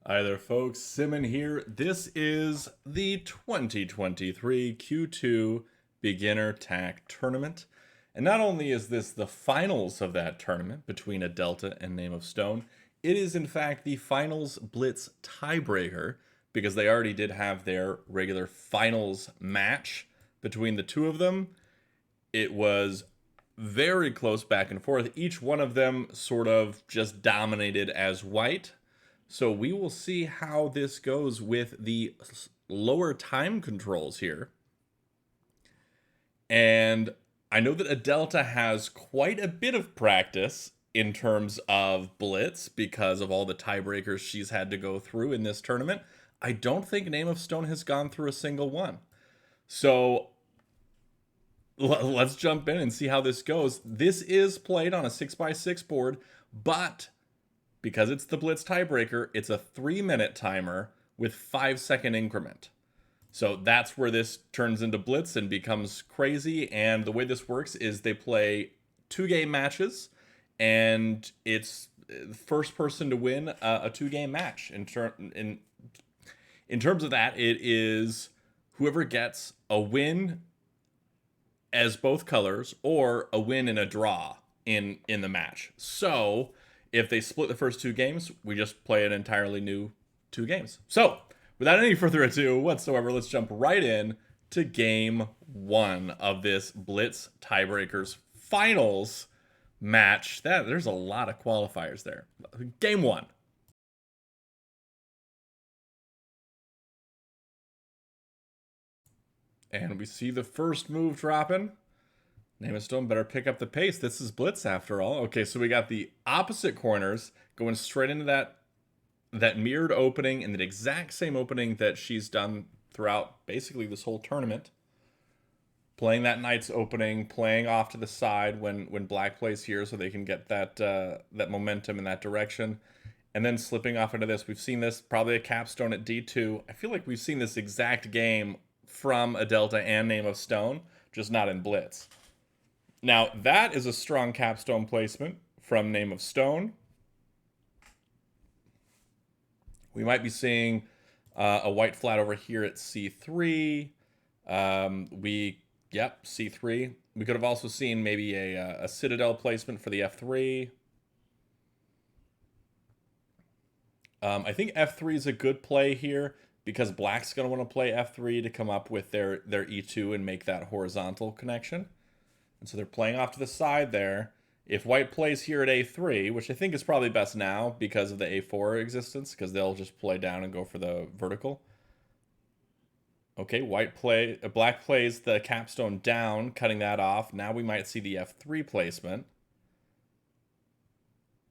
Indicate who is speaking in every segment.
Speaker 1: Hi there, folks. Simon here. This is the 2023 Q2 Beginner TAC Tournament. And not only is this the finals of that tournament between adelta and NameOfStone, it is in fact the finals Blitz tiebreaker because they already did have their regular finals match between the two of them. It was very close back and forth. Each one of them sort of just dominated as white. So we will see how this goes with the lower time controls here. And I know that adelta has quite a bit of practice in terms of Blitz because of all the tiebreakers she's had to go through in this tournament. I don't think NameOfStone has gone through a single one. So let's jump in and see how this goes. This is played on a 6x6 board, but because it's the Blitz tiebreaker, it's a 3-minute timer with 5-second increment. So that's where this turns into Blitz and becomes crazy. And the way this works is they play 2-game matches, and it's first person to win a 2-game match. In terms of that, it is whoever gets a win as both colors or a win and a draw in the match. So if they split the first 2 games, we just play an entirely new 2 games. So without any further ado whatsoever, let's jump right in to game 1 of this Blitz Tiebreakers finals match. There's a lot of qualifiers there. Game 1. And we see the first move dropping. NameOfStone better pick up the pace. This is Blitz after all. Okay, so we got the opposite corners going straight into that mirrored opening and the exact same opening that she's done throughout basically this whole tournament. Playing that knight's opening, playing off to the side when black plays here so they can get that momentum in that direction. And then slipping off into this. We've seen this, probably a capstone at D2. I feel like we've seen this exact game from adelta and NameOfStone, just not in Blitz. Now, that is a strong capstone placement from NameOfStone. We might be seeing a white flat over here at C3. C3. We could have also seen maybe a citadel placement for the F3. I think F3 is a good play here because black's going to want to play F3 to come up with their E2 and make that horizontal connection. And so they're playing off to the side there. If white plays here at A3, which I think is probably best now because of the A4 existence, because they'll just play down and go for the vertical. Okay, black plays the capstone down, cutting that off. Now we might see the F3 placement.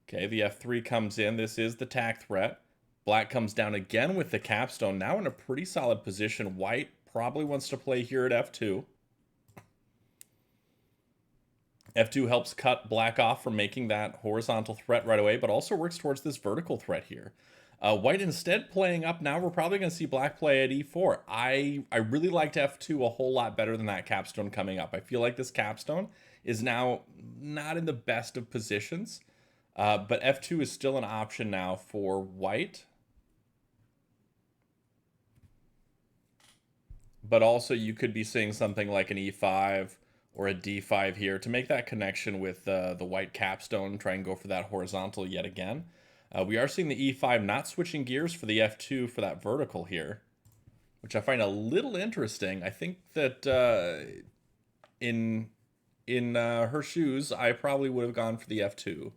Speaker 1: Okay, the F3 comes in. This is the tack threat. Black comes down again with the capstone. Now in a pretty solid position. White probably wants to play here at F2. F2 helps cut black off from making that horizontal threat right away, but also works towards this vertical threat here. White instead playing up. Now we're probably going to see black play at E4. I really liked F2 a whole lot better than that capstone coming up. I feel like this capstone is now not in the best of positions, but F2 is still an option now for white. But also you could be seeing something like an E5 or a D5 here to make that connection with the white capstone, try and go for that horizontal yet again. We are seeing the E5 not switching gears for the F2 for that vertical here, which I find a little interesting. I think that in her shoes, I probably would have gone for the F2.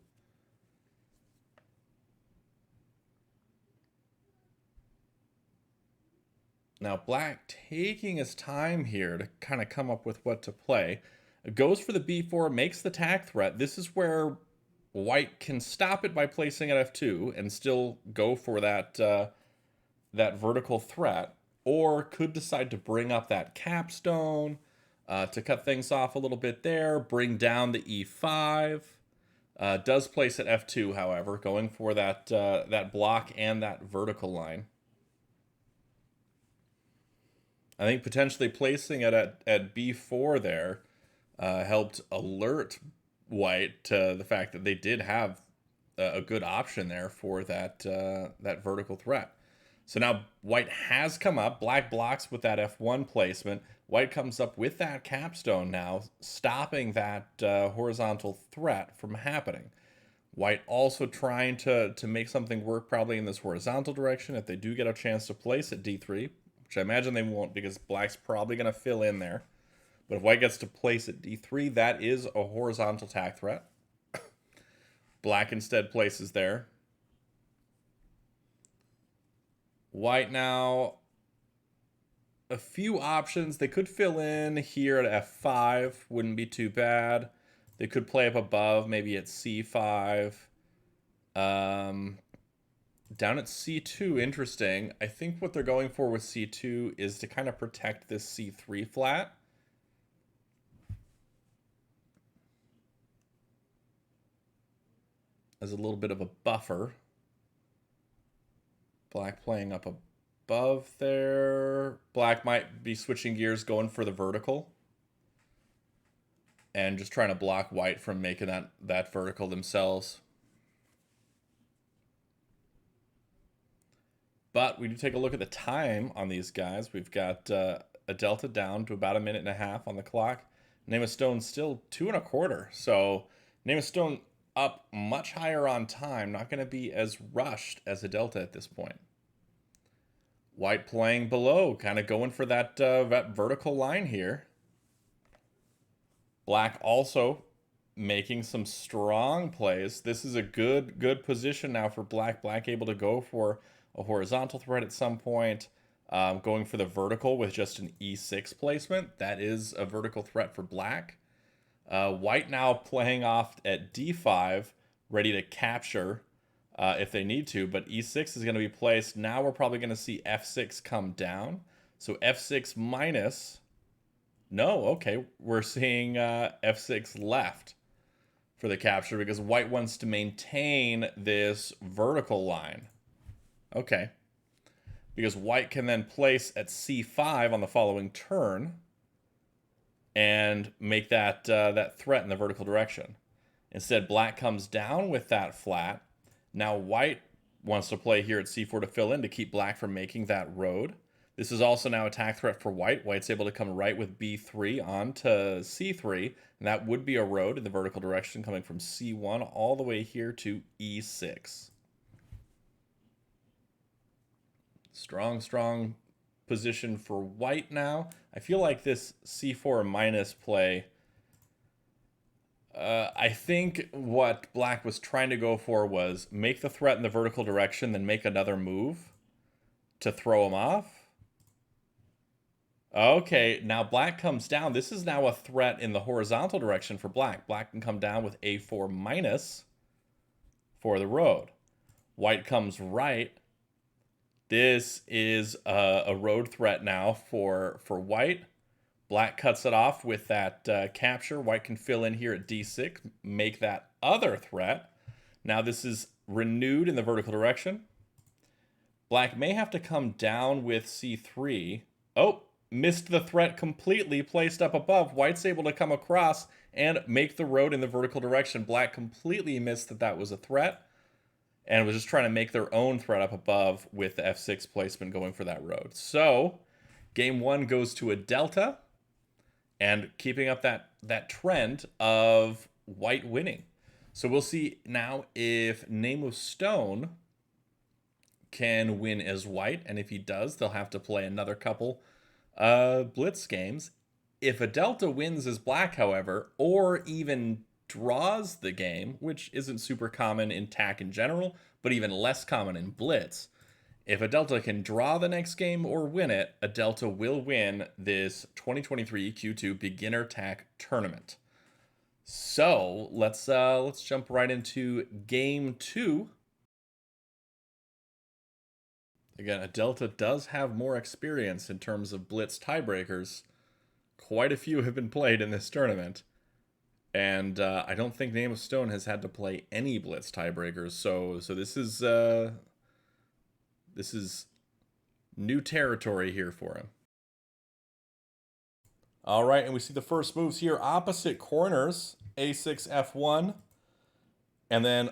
Speaker 1: Now, black taking his time here to kind of come up with what to play. Goes for the B4, makes the tack threat. This is where white can stop it by placing at F2 and still go for that vertical threat, or could decide to bring up that capstone to cut things off a little bit there, bring down the E5. Does place at F2, however, going for that block and that vertical line. I think potentially placing it at B4 there helped alert white to the fact that they did have a good option there for that that vertical threat. So now white has come up. Black blocks with that F1 placement. White comes up with that capstone now, stopping that horizontal threat from happening. White also trying to make something work probably in this horizontal direction if they do get a chance to place at D3, which I imagine they won't because black's probably going to fill in there. But if white gets to place at D3, that is a horizontal attack threat. Black instead places there. White now, a few options. They could fill in here at F5, wouldn't be too bad. They could play up above, maybe at C5. Down at C2, interesting. I think what they're going for with C2 is to kind of protect this C3 flat. As a little bit of a buffer. Black playing up above there. Black might be switching gears, going for the vertical. And just trying to block white from making that vertical themselves. But we do take a look at the time on these guys. We've got a delta down to about 1.5 minutes on the clock. NameOfStone still 2.25. So NameOfStone up much higher on time. Not going to be as rushed as a delta at this point. White playing below, kind of going for that vertical line here. Black also making some strong plays. This is a good position now for black. Black able to go for a horizontal threat at some point. Going for the vertical with just an E6 placement. That is a vertical threat for black. White now playing off at D5, ready to capture if they need to, but E6 is going to be placed. Now we're probably going to see F6 come down. So F6 minus. No, okay, we're seeing F6 left for the capture because white wants to maintain this vertical line. Okay. Because white can then place at C5 on the following turn and make that that threat in the vertical direction. Instead, black comes down with that flat. Now white wants to play here at C4 to fill in to keep black from making that road. This is also now attack threat for white. White's able to come right with B3 onto C3, and that would be a road in the vertical direction coming from C1 all the way here to E6. Strong position for white now. I feel like this C4 minus play, I think what black was trying to go for was make the threat in the vertical direction, then make another move to throw him off. Okay, now black comes down. This is now a threat in the horizontal direction for black. Black can come down with A4 minus for the road. White comes right. This is a road threat now for white. Black cuts it off with that capture. White can fill in here at D6, make that other threat. Now this is renewed in the vertical direction. Black may have to come down with C3. Oh, missed the threat completely, placed up above. White's able to come across and make the road in the vertical direction. Black completely missed that was a threat and was just trying to make their own threat up above with the F6 placement going for that road. So game one goes to a delta and keeping up that trend of white winning. So we'll see now if NameOfStone can win as white, and if he does, they'll have to play another couple blitz games. If a delta wins as black, however, or even draws the game, which isn't super common in TAC in general, but even less common in blitz, if a delta can draw the next game or win it, a delta will win this 2023 Q2 beginner TAC tournament. So let's jump right into game two. Again, a delta does have more experience in terms of blitz tiebreakers. Quite a few have been played in this tournament. And I don't think NameOfStone has had to play any blitz tiebreakers. So this is new territory here for him. All right, and we see the first moves here. Opposite corners, A6, F1. And then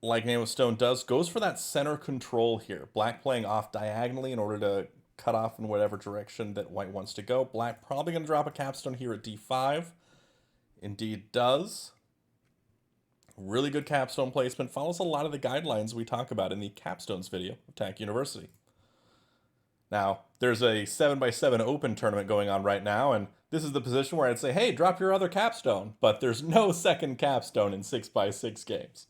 Speaker 1: like NameOfStone does, goes for that center control here. Black playing off diagonally in order to cut off in whatever direction that white wants to go. Black probably going to drop a capstone here at d5. Indeed does. Really good capstone placement. Follows a lot of the guidelines we talk about in the capstones video of TAC University. Now, there's a 7x7 open tournament going on right now, and this is the position where I'd say, hey, drop your other capstone. But there's no second capstone in 6x6 games.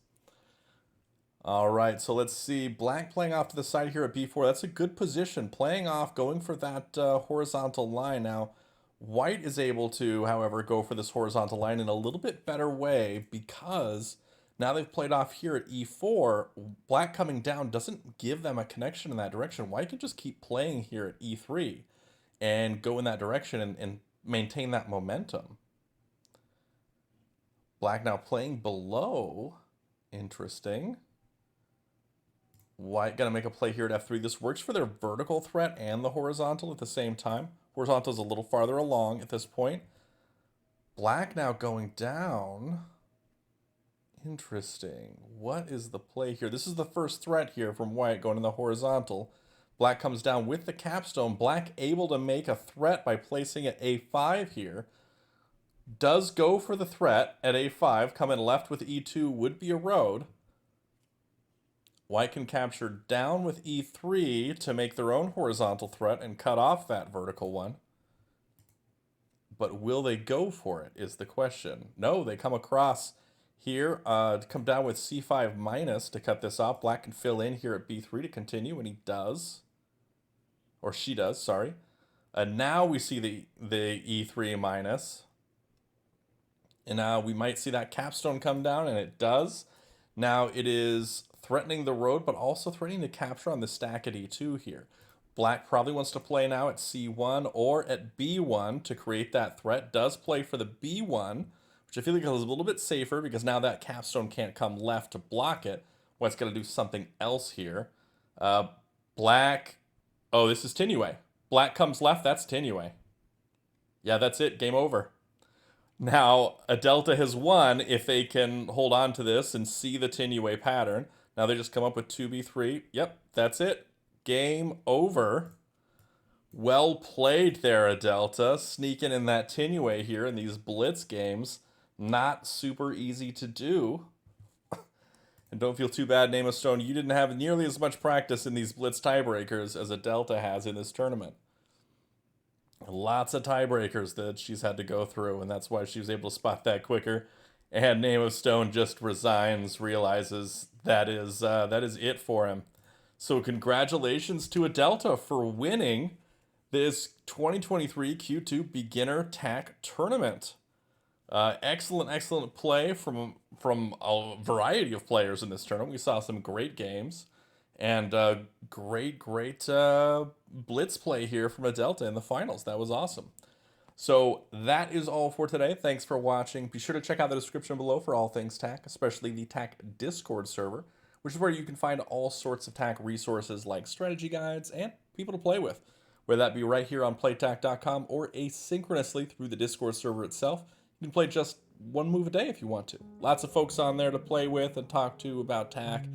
Speaker 1: All right, so let's see. Black playing off to the side here at b4. That's a good position. Playing off, going for that horizontal line. Now, white is able to, however, go for this horizontal line in a little bit better way because now they've played off here at e4. Black coming down doesn't give them a connection in that direction. White can just keep playing here at e3 and go in that direction and maintain that momentum. Black now playing below. Interesting. White gonna make a play here at f3. This works for their vertical threat and the horizontal at the same time. Horizontal's a little farther along at this point. Black now going down. Interesting. What is the play here? This is the first threat here from white going to the horizontal. Black comes down with the capstone. Black able to make a threat by placing at a5 here. Does go for the threat at a5. Coming left with e2 would be a road. White can capture down with e3 to make their own horizontal threat and cut off that vertical one. But will they go for it is the question. No, they come across here, come down with c5 minus to cut this off. Black can fill in here at b3 to continue, and he does. Or she does, sorry. Now we see the e3 minus. And now we might see that capstone come down, and it does. Now it is threatening the road, but also threatening to capture on the stack at e2 here. Black probably wants to play now at c1 or at b1 to create that threat. Does play for the b1, which I feel like is a little bit safer because now that capstone can't come left to block it. White's got to do something else here. Black, oh, this is Tinue. Black comes left, that's Tinue. Yeah, that's it, game over. Now, adelta has won if they can hold on to this and see the Tinue pattern. Now they just come up with 2b3. Yep, that's it. Game over. Well played there, adelta. Sneaking in that Tinue here in these blitz games. Not super easy to do. And don't feel too bad, NameOfStone. You didn't have nearly as much practice in these blitz tiebreakers as adelta has in this tournament. Lots of tiebreakers that she's had to go through, and that's why she was able to spot that quicker. And NameOfStone just resigns, realizes that is it for him. So congratulations to adelta for winning this 2023 Q2 Beginner TAC Tournament. Excellent play from a variety of players in this tournament. We saw some great games and great blitz play here from adelta in the finals. That was awesome. So that is all for today. Thanks for watching. Be sure to check out the description below for all things TAC, especially the TAC Discord server, which is where you can find all sorts of TAC resources like strategy guides and people to play with, whether that be right here on playtac.com or asynchronously through the Discord server itself. You can play just one move a day if you want to. Lots of folks on there to play with and talk to about TAC,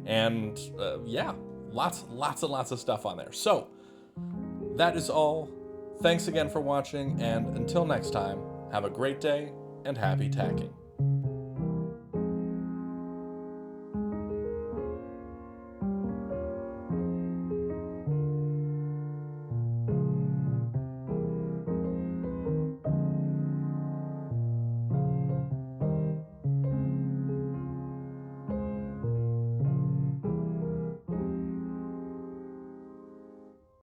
Speaker 1: and yeah, lots of stuff on there. So that is all. Thanks again for watching, and until next time, have a great day and happy tacking.